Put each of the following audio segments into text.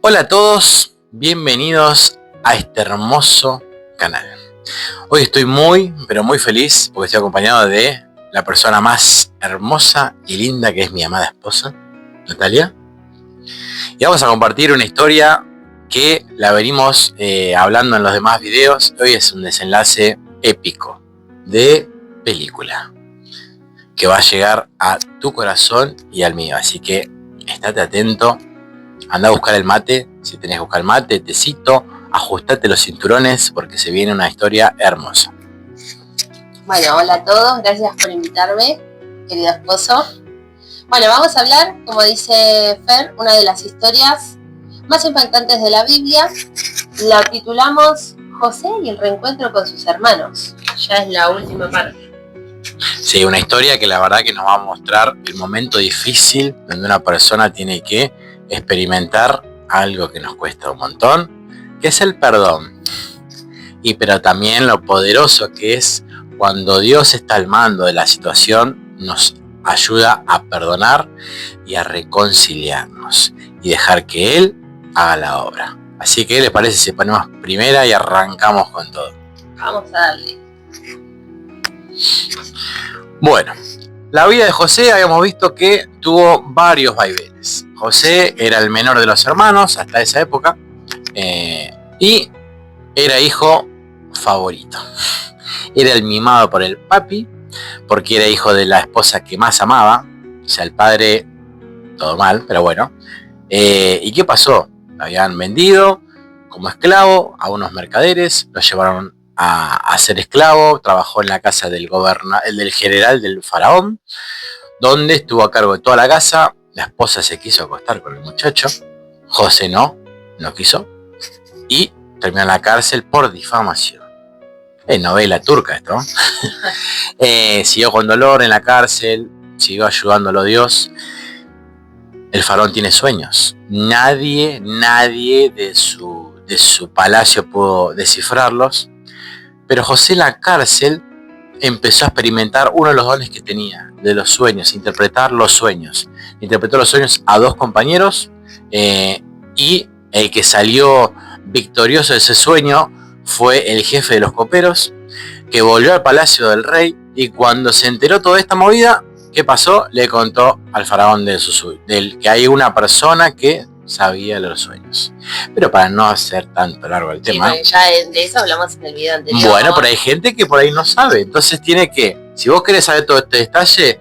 Hola a todos, bienvenidos a este hermoso canal. Hoy estoy muy, pero muy feliz porque estoy acompañado de la persona más hermosa y linda que es mi amada esposa, Natalia. Y vamos a compartir una historia que la venimos hablando en los demás videos. Hoy es un desenlace épico de película que va a llegar a tu corazón y al mío. Así que estate atento. Anda a buscar el mate, si tenés que buscar el mate, tecito, ajustate los cinturones porque se viene una historia hermosa. Bueno, hola a todos, gracias por invitarme, querido esposo. Bueno, vamos a hablar, como dice Fer, una de las historias más impactantes de la Biblia. La titulamos José y el reencuentro con sus hermanos. Ya es la última parte. Sí, una historia que la verdad que nos va a mostrar el momento difícil donde una persona tiene que experimentar algo que nos cuesta un montón, que es el perdón. Pero también lo poderoso que es cuando Dios está al mando de la situación, nos ayuda a perdonar y a reconciliarnos y dejar que Él haga la obra. Así que, ¿les parece si ponemos primera y arrancamos con todo? Vamos a darle. Bueno, la vida de José habíamos visto que tuvo varios vaivenes. José era el menor de los hermanos hasta esa época y era hijo favorito. Era el mimado por el papi porque era hijo de la esposa que más amaba. O sea, el padre, todo mal, pero bueno. ¿Y qué pasó? Lo habían vendido como esclavo a unos mercaderes, lo llevaron a ser esclavo, trabajó en la casa del general del faraón, donde estuvo a cargo de toda la casa. La esposa se quiso acostar con el muchacho, José no quiso, y terminó en la cárcel por difamación. Es novela turca esto. Siguió con dolor en la cárcel, siguió ayudándolo Dios. El faraón tiene sueños. Nadie de su palacio pudo descifrarlos. Pero José en la cárcel empezó a experimentar uno de los dones que tenía, de los sueños, interpretar los sueños. Interpretó los sueños a dos compañeros y el que salió victorioso de ese sueño fue el jefe de los coperos, que volvió al palacio del rey y cuando se enteró toda esta movida, ¿qué pasó? Le contó al faraón que hay una persona que sabía los sueños. Pero para no hacer tanto largo el tema. Sí, ya de eso hablamos en el video anterior. Bueno, pero hay gente que por ahí no sabe. Entonces tiene que, si vos querés saber todo este detalle,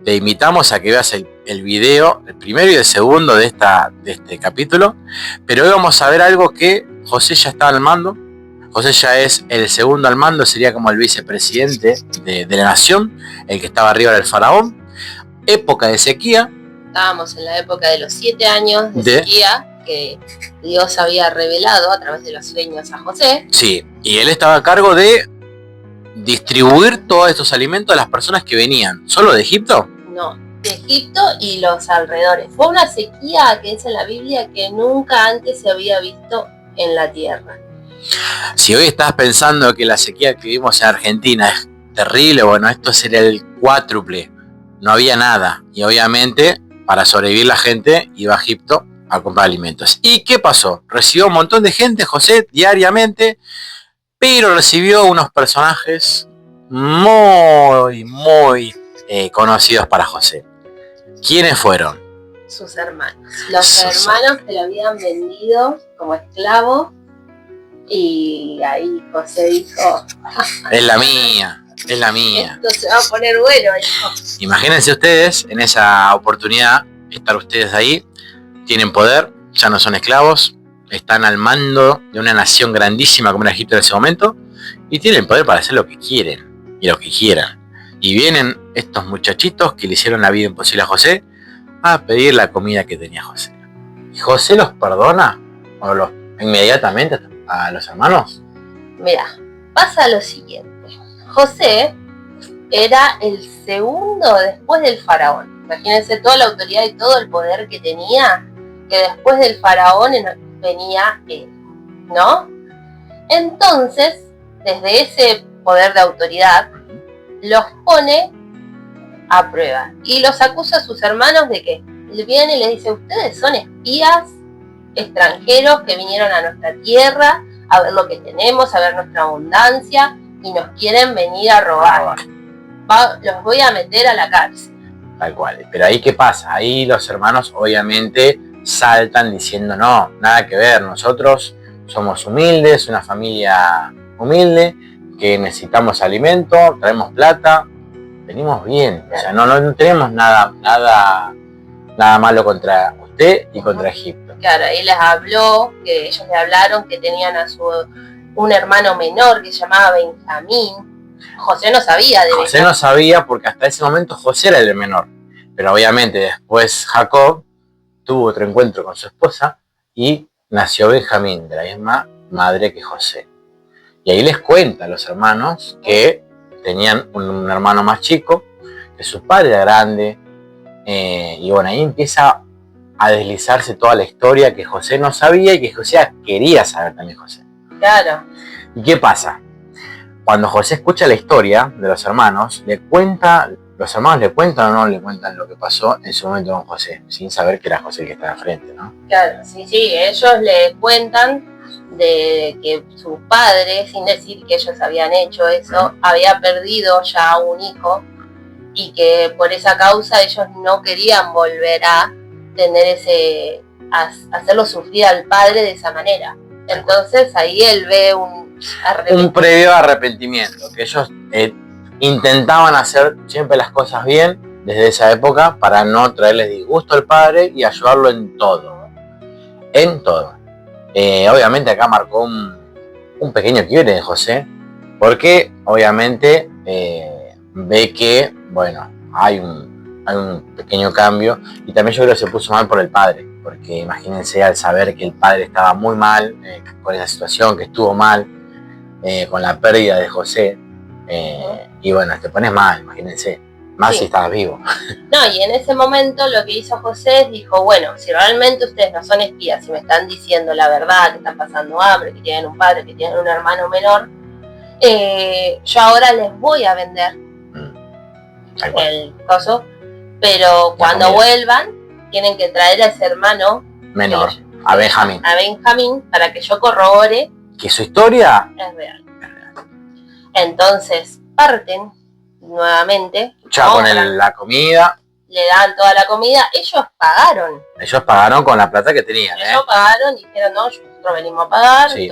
te invitamos a que veas el video, el primero y el segundo de este capítulo. Pero hoy vamos a ver algo que José ya está al mando. José ya es el segundo al mando, sería como el vicepresidente de la nación, el que estaba arriba del faraón. Época de sequía. Estábamos en la época de los 7 años de sequía que Dios había revelado a través de los sueños a José. Sí, y él estaba a cargo de distribuir todos estos alimentos a las personas que venían. ¿Solo de Egipto? No, de Egipto y los alrededores. Fue una sequía que dice en la Biblia que nunca antes se había visto en la tierra. Si hoy estás pensando que la sequía que vivimos en Argentina es terrible, bueno, esto sería el cuádruple. No había nada y obviamente para sobrevivir la gente iba a Egipto a comprar alimentos. ¿Y qué pasó? Recibió un montón de gente, José, diariamente, pero recibió unos personajes muy conocidos para José. ¿Quiénes fueron? Sus hermanos. Los hermanos que lo habían vendido como esclavo y ahí José dijo... Es la mía. Esto se va a poner bueno, hijo. Imagínense ustedes, en esa oportunidad, estar ustedes ahí, tienen poder, ya no son esclavos, están al mando de una nación grandísima como era Egipto en ese momento, y tienen poder para hacer lo que quieren y lo que quieran. Y vienen estos muchachitos que le hicieron la vida imposible a José a pedir la comida que tenía José. ¿Y José los perdona? ¿O inmediatamente a los hermanos? Mira, pasa lo siguiente. José era el segundo después del faraón. Imagínense toda la autoridad y todo el poder que tenía, que después del faraón venía él, ¿no? Entonces, desde ese poder de autoridad, los pone a prueba y los acusa a sus hermanos ¿de qué? viene y les dice, ustedes son espías extranjeros que vinieron a nuestra tierra a ver lo que tenemos, a ver nuestra abundancia y nos quieren venir a robar. Los voy a meter a la cárcel. Tal cual. Pero ahí, ¿qué pasa? Ahí los hermanos obviamente saltan diciendo, no, nada que ver, nosotros somos humildes, una familia humilde, que necesitamos alimento, traemos plata, venimos bien. O sea, no tenemos nada malo contra usted y contra Egipto. Claro, ahí les habló, que ellos le hablaron que tenían un hermano menor que se llamaba Benjamín. José no sabía de José no sabía porque hasta ese momento José era el menor. Pero obviamente después Jacob tuvo otro encuentro con su esposa y nació Benjamín, de la misma madre que José. Y ahí les cuenta a los hermanos que tenían un hermano más chico, que su padre era grande. Y bueno, ahí empieza a deslizarse toda la historia que José no sabía y que José quería saber también José. Claro. ¿Y qué pasa? Cuando José escucha la historia de los hermanos, los hermanos le cuentan o no le cuentan lo que pasó en su momento con José, sin saber que era José el que estaba enfrente, ¿no? Claro, sí, ellos le cuentan de que su padre, sin decir que ellos habían hecho eso, había perdido ya un hijo y que por esa causa ellos no querían volver a tener hacerlo sufrir al padre de esa manera. Entonces ahí él ve un previo arrepentimiento, que ellos intentaban hacer siempre las cosas bien desde esa época para no traerles disgusto al padre y ayudarlo en todo. En todo. Obviamente acá marcó un pequeño quiebre de José, porque obviamente ve que, bueno, hay un pequeño cambio, y también yo creo que se puso mal por el padre, porque imagínense al saber que el padre estaba muy mal con esa situación, que estuvo mal con la pérdida de José, y bueno, te pones mal, imagínense, más sí. Si estabas vivo. No, y en ese momento lo que hizo José es, dijo, bueno, si realmente ustedes no son espías, si me están diciendo la verdad, que están pasando hambre, que tienen un padre, que tienen un hermano menor, yo ahora les voy a vender el coso, pero cuando vuelvan tienen que traer a ese hermano menor, a Benjamín, para que yo corrobore que su historia es real. Entonces parten nuevamente, ya con la comida, le dan toda la comida. Ellos pagaron con la plata que tenían. Ellos pagaron y dijeron, no, nosotros venimos a pagar. Sí.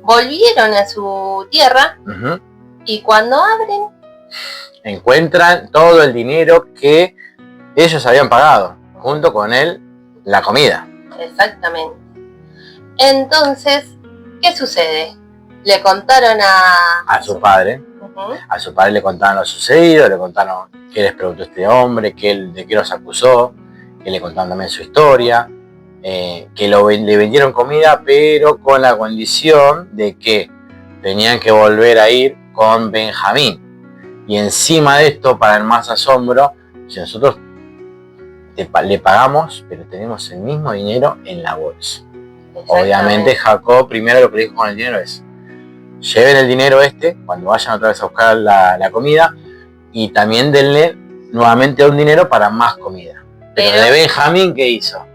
Volvieron a su tierra, y cuando abren encuentran todo el dinero que ellos habían pagado, junto con la comida. Exactamente. Entonces, ¿qué sucede? Le contaron a su padre. A su padre le contaron lo sucedido, le contaron qué les preguntó este hombre, de qué los acusó, que le contaron también su historia, que le vendieron comida, pero con la condición de que tenían que volver a ir con Benjamín. Y encima de esto, para el más asombro, si nosotros le pagamos, pero tenemos el mismo dinero en la bolsa. Obviamente Jacob primero lo que dijo con el dinero es, lleven el dinero cuando vayan otra vez a buscar la comida, y también denle nuevamente un dinero para más comida. Pero de Benjamín, ¿qué hizo?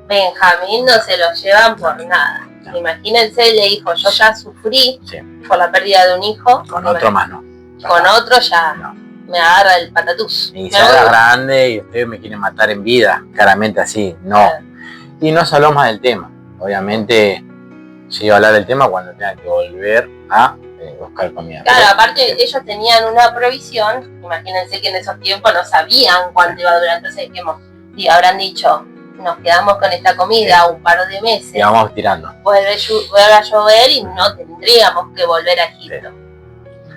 Benjamín no se lo llevan por nada. No. Imagínense, le dijo, yo ya sufrí por la pérdida de un hijo. Con otro más no. Con otro ya no. Me agarra el patatús. Y ya era grande y ustedes me quieren matar en vida, claramente así, no. Claro. Y no se habló más del tema. Obviamente se iba a hablar del tema cuando tengan que volver a buscar comida. Claro, aparte ellos tenían una provisión, imagínense que en esos tiempos no sabían cuánto iba a durar, entonces habrán dicho, nos quedamos con esta comida un par de meses. Y vamos tirando. Vuelve a llover y no tendríamos que volver a Egipto.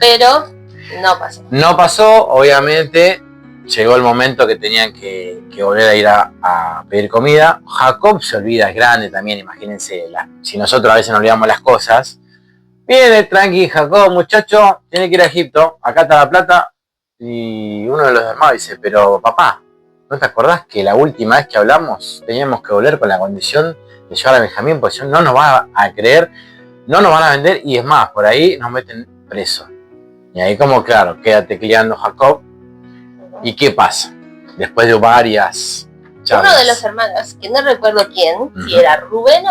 Pero no pasó. No pasó, obviamente. Llegó el momento que tenían que volver a ir a pedir comida. Jacob se olvida, es grande también, imagínense. Si nosotros a veces nos olvidamos las cosas. Viene, tranqui, Jacob, muchacho, tiene que ir a Egipto. Acá está la plata. Y uno de los hermanos dice, pero papá, ¿no te acordás que la última vez que hablamos teníamos que volver con la condición de llevar a Benjamín? Porque si no nos va a creer, no nos van a vender y es más, por ahí nos meten preso. Y ahí como claro, queda tecleando Jacob. ¿Y qué pasa? Después de varias Ya uno de ves. los hermanos, que no recuerdo quién, si Ujú. era Rubén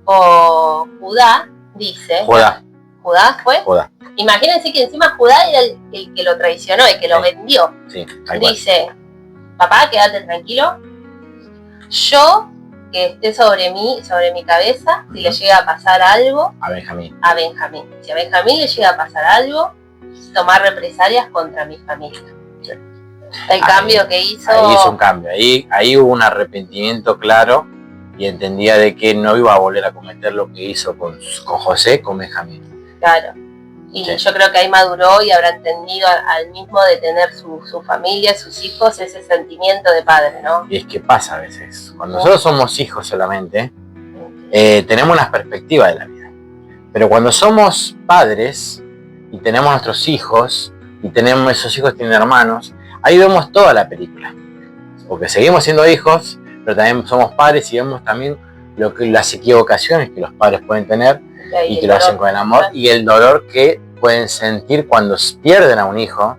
o Judá, dice... Judá. ¿Judá fue? Judá. Imagínense que encima Judá era el que lo traicionó, el que lo vendió. Sí, tal cual. Dice, papá, quédate tranquilo. Yo, que esté sobre mi cabeza, si le llega a pasar algo A Benjamín. a Benjamín. Si a Benjamín le llega a pasar algo, tomar represalias contra mi familia. Sí. El cambio que hizo... Ahí hizo un cambio. Ahí hubo un arrepentimiento claro y entendía de que no iba a volver a cometer lo que hizo con José, con Benjamín. Claro. Y Sí. yo creo que ahí maduró y habrá entendido al mismo de tener su familia, sus hijos, ese sentimiento de padre, ¿no? Y es que pasa a veces. Cuando nosotros somos hijos solamente, tenemos una perspectiva de la vida. Pero cuando somos padres y tenemos nuestros hijos, y tenemos esos hijos tienen hermanos, ahí vemos toda la película. Porque seguimos siendo hijos, pero también somos padres y vemos también las equivocaciones que los padres pueden tener y que lo hacen con el amor y el dolor que pueden sentir cuando pierden a un hijo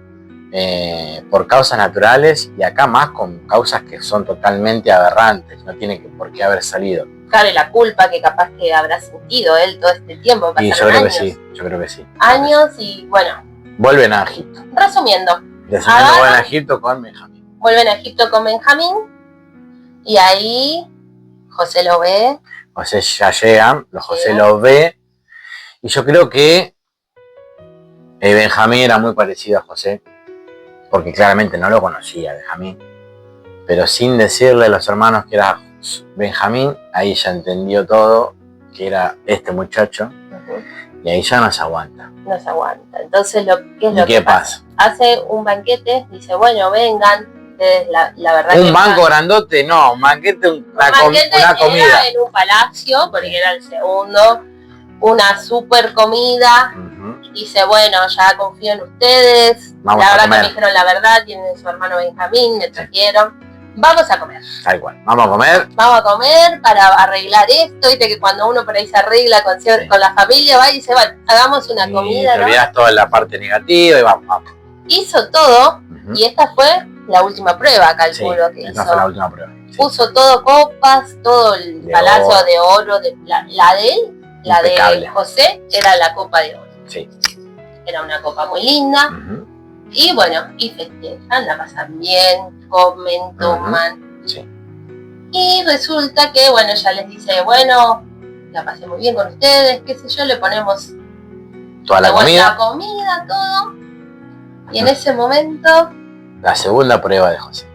por causas naturales y acá más con causas que son totalmente aberrantes, no tiene por qué haber salido. Claro, y la culpa que capaz que habrá sentido él todo este tiempo. Y yo creo que sí, yo creo que sí. Años y bueno. Vuelven a Egipto. Resumiendo. Vuelven a Egipto con Benjamín. Vuelven a Egipto con Benjamín y ahí José lo ve. José ya llegan, José lo ve y yo creo que Benjamín era muy parecido a José porque claramente no lo conocía Benjamín, pero sin decirle a los hermanos que era Benjamín, ahí ya entendió todo, que era este muchacho, y ahí ya nos aguanta. Nos aguanta. Entonces, ¿qué es ¿Y lo qué que pasa? Hace un banquete, dice, bueno, vengan, la verdad ¿Un banco grandote? No, un banquete, una comida. Era en un palacio, porque era el segundo, una super comida. Dice, bueno, ya confío en ustedes. Vamos la verdad a comer. que me dijeron la verdad, tienen su hermano Benjamín, me trajeron. Vamos a comer. Tal cual. Vamos a comer. Vamos a comer para arreglar esto. Viste que cuando uno por ahí se arregla con la familia, va y dice, bueno, hagamos una comida. Te olvidas toda la parte negativa y vamos. Hizo todo y esta fue la última prueba, calculo que esta hizo. fue la última prueba. Sí. Puso todo copas, todo el palacio de oro. La de él, la de José, era la copa de oro. Sí. Era una copa muy linda. Y bueno, y festejan, la pasan bien, comen, toman. Sí. Y resulta que, bueno, ella les dice, bueno, la pasé muy bien con ustedes, qué sé yo, le ponemos toda la comida, todo. Y en ese momento... La segunda prueba de José.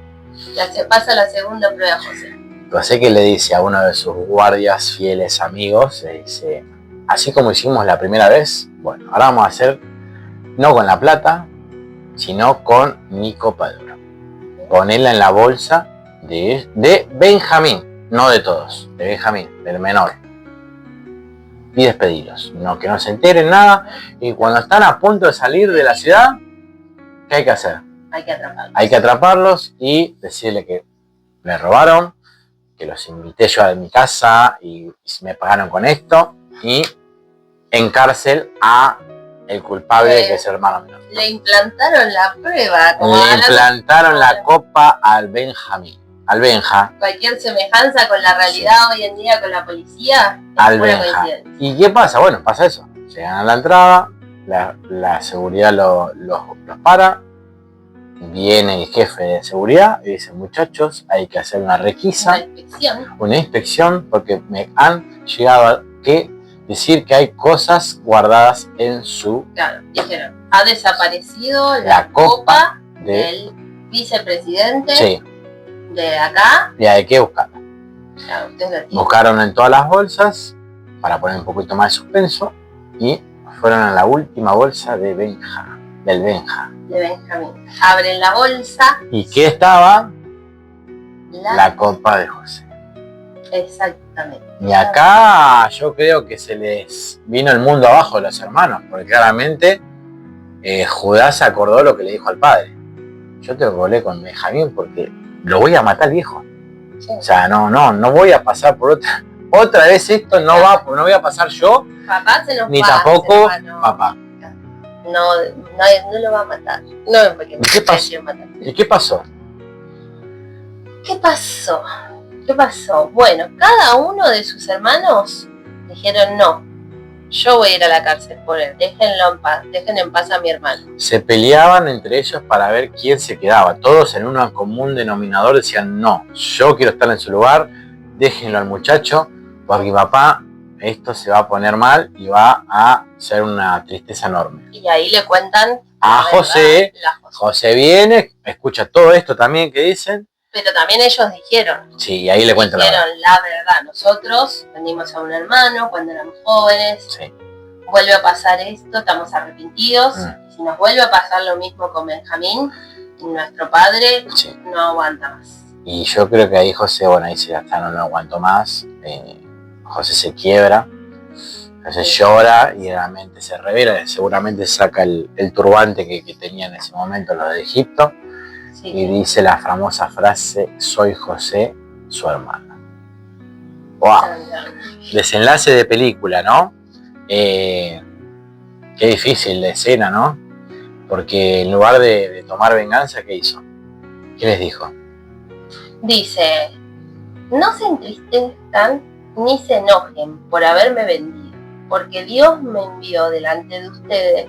Pasa la segunda prueba de José. José que le dice a uno de sus guardias fieles amigos, le dice, así como hicimos la primera vez, bueno, ahora vamos a hacer, no con la plata, sino con mi copa de oro. Ponela en la bolsa de Benjamín, no de todos, de Benjamín, del menor. Y despedilos, no, que no se enteren nada. Y cuando están a punto de salir de la ciudad, ¿qué hay que hacer? Hay que atraparlos y decirle que me robaron, que los invité yo a mi casa y me pagaron con esto. Y en cárcel el culpable que es el hermano menor. Le implantaron la prueba. Le implantaron la copa al Benjamín. Al Benja. Cualquier semejanza con la realidad hoy en día con la policía es al pura Benja. coincidencia. ¿Y qué pasa? Bueno, pasa eso. Llegan a la entrada, la seguridad los para. Viene el jefe de seguridad y dice, muchachos, hay que hacer una requisa. Una inspección porque me han llegado a decir que hay cosas guardadas en su... Claro, dijeron, ha desaparecido la copa del vicepresidente de acá. Y hay que buscarla. Claro, buscaron en todas las bolsas para poner un poquito más de suspenso y fueron a la última bolsa de Benjamín. Abren la bolsa. ¿Y qué estaba? La copa de José. Exactamente. Y acá yo creo que se les vino el mundo abajo a los hermanos, porque claramente Judá se acordó lo que le dijo al padre. Yo te volé con Benjamín porque lo voy a matar viejo. Sí. O sea, no voy a pasar por otra vez esto, no voy a pasar yo, papá se nos ni va, tampoco papá. No lo va a matar. No, porque ¿Y qué pasó? ¿Y qué pasó? ¿Qué pasó? ¿Qué pasó? Bueno, cada uno de sus hermanos dijeron no, yo voy a ir a la cárcel por él, déjenlo en paz, dejen en paz a mi hermano. Se peleaban entre ellos para ver quién se quedaba. Todos en un común denominador decían no, yo quiero estar en su lugar, déjenlo al muchacho, porque mi papá esto se va a poner mal y va a ser una tristeza enorme. Y ahí le cuentan a José. José viene, escucha todo esto también que dicen. Pero también ellos dijeron. Sí, y ahí le cuentan la verdad. Nosotros vendimos a un hermano cuando éramos jóvenes. Sí. Vuelve a pasar esto, estamos arrepentidos. Si nos vuelve a pasar lo mismo con Benjamín, nuestro padre no aguanta más. Y yo creo que ahí José, bueno, ahí se hasta no aguantó más. José se quiebra. José llora y realmente se revela. Seguramente saca el turbante que tenía en ese momento los de Egipto. Sí. Y dice la famosa frase, soy José, su hermano. ¡Wow! Desenlace de película, ¿no? Qué difícil la escena, ¿no? Porque en lugar de tomar venganza, ¿qué hizo? ¿Qué les dijo? Dice, no se entristezcan ni se enojen por haberme vendido, porque Dios me envió delante de ustedes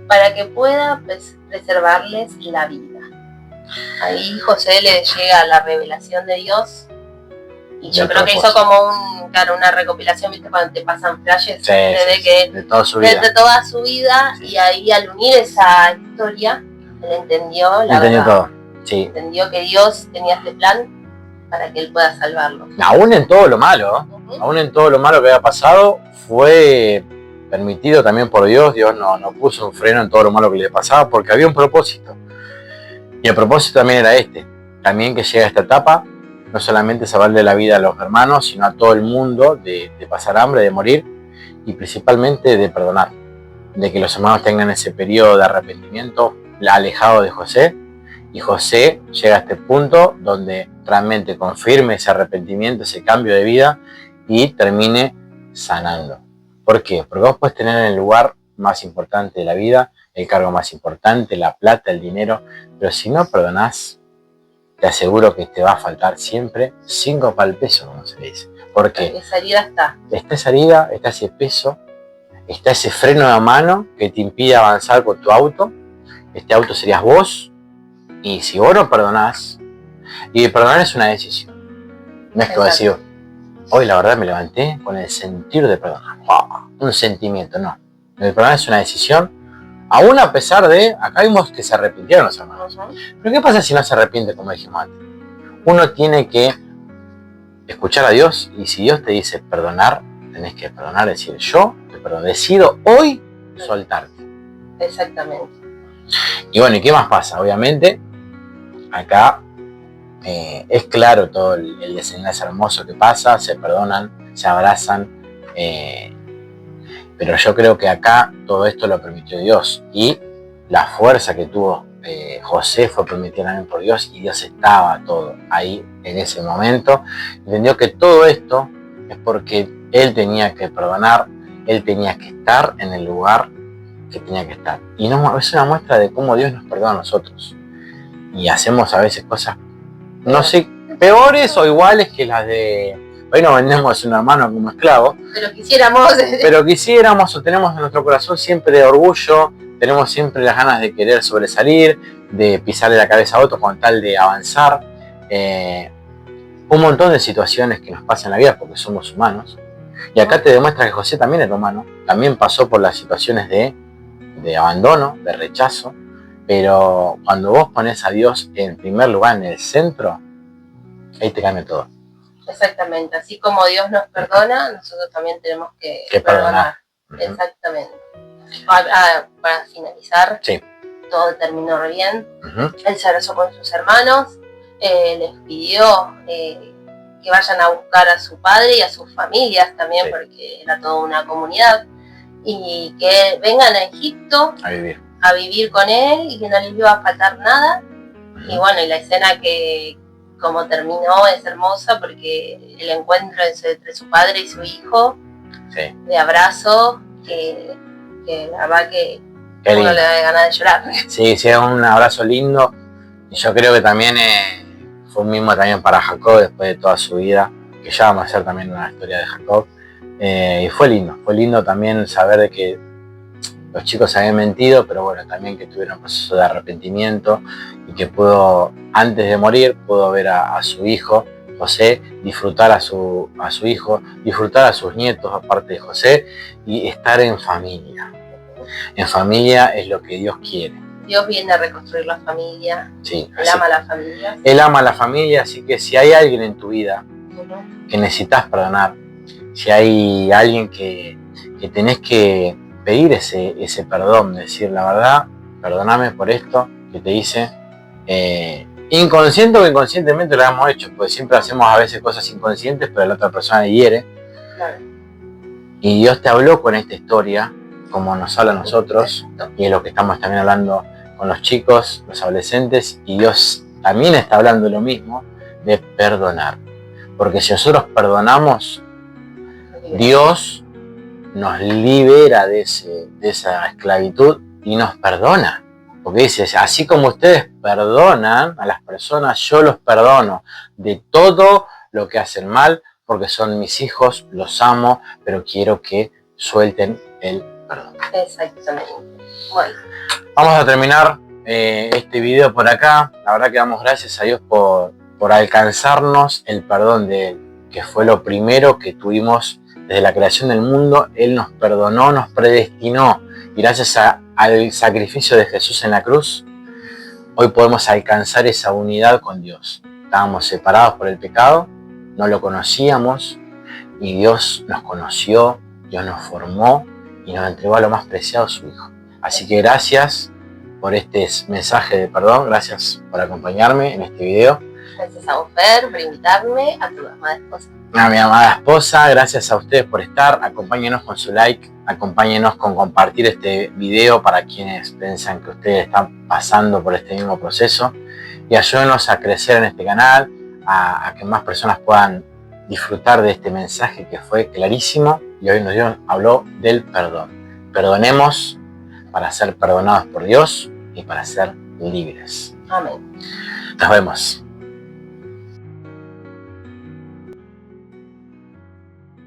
para que pueda preservarles la vida. Ahí José le llega la revelación de Dios y yo creo que hizo como una recopilación, ¿viste? Cuando te pasan flashes de toda su vida sí. Y ahí al unir esa historia él entendió todo. Sí. Entendió que Dios tenía este plan para que él pueda salvarlo. Aún en todo lo malo, aún en todo lo malo que había pasado, fue permitido también por Dios. Dios no puso un freno en todo lo malo que le pasaba porque había un propósito. Y el propósito también era también que llega a esta etapa, no solamente salvarle la vida a los hermanos, sino a todo el mundo de pasar hambre, de morir, y principalmente de perdonar, de que los hermanos tengan ese periodo de arrepentimiento alejado de José, y José llega a este punto donde realmente confirme ese arrepentimiento, ese cambio de vida, y termine sanando. ¿Por qué? Porque vos podés tener en el lugar más importante de la vida, el cargo más importante, la plata, el dinero, pero si no perdonás, te aseguro que te va a faltar siempre 5 para el peso, como se le dice. Porque esa herida está. Está esa herida, está ese peso, está ese freno de mano que te impide avanzar con tu auto. Este auto serías vos, y si vos no perdonás, y perdonar es una decisión. No es que vos decís, hoy la verdad me levanté con el sentir de perdonar. Un sentimiento, no. El perdonar es una decisión. Aún a pesar de, acá vimos que se arrepintieron los hermanos. Pero ¿qué pasa si no se arrepiente, como dijimos antes? Uno tiene que escuchar a Dios, y si Dios te dice perdonar, tenés que perdonar, decir, yo te perdono, decido hoy soltarte. Exactamente. Y bueno, ¿y qué más pasa? Obviamente, acá es claro todo el desenlace hermoso que pasa, se perdonan, se abrazan, pero yo creo que acá todo esto lo permitió Dios, y la fuerza que tuvo José fue permitida también por Dios, y Dios estaba todo ahí en ese momento. Entendió que todo esto es porque él tenía que perdonar, él tenía que estar en el lugar que tenía que estar. Y no, es una muestra de cómo Dios nos perdona a nosotros. Y hacemos a veces cosas, no sé, peores o iguales que las de... Hoy no vendemos a un hermano como esclavo. Pero quisiéramos o tenemos en nuestro corazón siempre orgullo, tenemos siempre las ganas de querer sobresalir, de pisarle la cabeza a otro con tal de avanzar. Un montón de situaciones que nos pasan en la vida porque somos humanos. Y acá te demuestra que José también era humano, también pasó por las situaciones de abandono, de rechazo. Pero cuando vos pones a Dios en primer lugar, en el centro, ahí te cambia todo. Exactamente, así como Dios nos perdona, nosotros también tenemos que perdonar. Exactamente. Para finalizar, sí. Todo terminó bien. Él se abrazó con sus hermanos, les pidió que vayan a buscar a su padre y a sus familias también, sí. Porque era toda una comunidad, y que vengan a Egipto a vivir con él y que no les iba a faltar nada. Y bueno, y la escena que como terminó es hermosa porque el encuentro entre su padre y su hijo, sí. De abrazo, que la verdad que uno le da ganas de llorar. Sí, es un abrazo lindo, y yo creo que también fue un mimo también para Jacob después de toda su vida, que ya vamos a hacer también una historia de Jacob. Y fue lindo también saber de que los chicos habían mentido, pero bueno, también que tuvieron un proceso de arrepentimiento y que pudo, antes de morir, pudo ver a su hijo, José, disfrutar a su hijo, disfrutar a sus nietos, aparte de José, y estar en familia. En familia es lo que Dios quiere. Dios viene a reconstruir la familia. Sí, Él ama a la familia. Él ama a la familia, así que si hay alguien en tu vida que necesitas perdonar, si hay alguien que tenés que pedir ese perdón, decir la verdad, perdóname por esto que te hice, inconsciente o inconscientemente lo hemos hecho, porque siempre hacemos a veces cosas inconscientes, pero la otra persona le hiere. Claro. Y Dios te habló con esta historia, como nos habla a nosotros, y es lo que estamos también hablando con los chicos, los adolescentes, y Dios también está hablando lo mismo, de perdonar. Porque si nosotros perdonamos, Dios nos libera de esa esclavitud y nos perdona. Porque dice, así como ustedes perdonan a las personas, yo los perdono de todo lo que hacen mal, porque son mis hijos, los amo, pero quiero que suelten el perdón. Exactamente. Bueno. Vamos a terminar este video por acá. La verdad que damos gracias a Dios por alcanzarnos el perdón de Él, que fue lo primero que tuvimos desde la creación del mundo. Él nos perdonó, nos predestinó, y gracias al sacrificio de Jesús en la cruz, hoy podemos alcanzar esa unidad con Dios. Estábamos separados por el pecado, no lo conocíamos, y Dios nos conoció, Dios nos formó y nos entregó a lo más preciado, su Hijo. Así que gracias por este mensaje de perdón, gracias por acompañarme en este video. Gracias a vos, Fer, por invitarme, a tu amada esposa. A mi amada esposa, gracias a ustedes por estar. Acompáñenos con su like, acompáñenos con compartir este video para quienes piensan que ustedes están pasando por este mismo proceso, y ayúdenos a crecer en este canal, a que más personas puedan disfrutar de este mensaje que fue clarísimo, y hoy Dios habló del perdón. Perdonemos para ser perdonados por Dios y para ser libres. Amén. Nos vemos.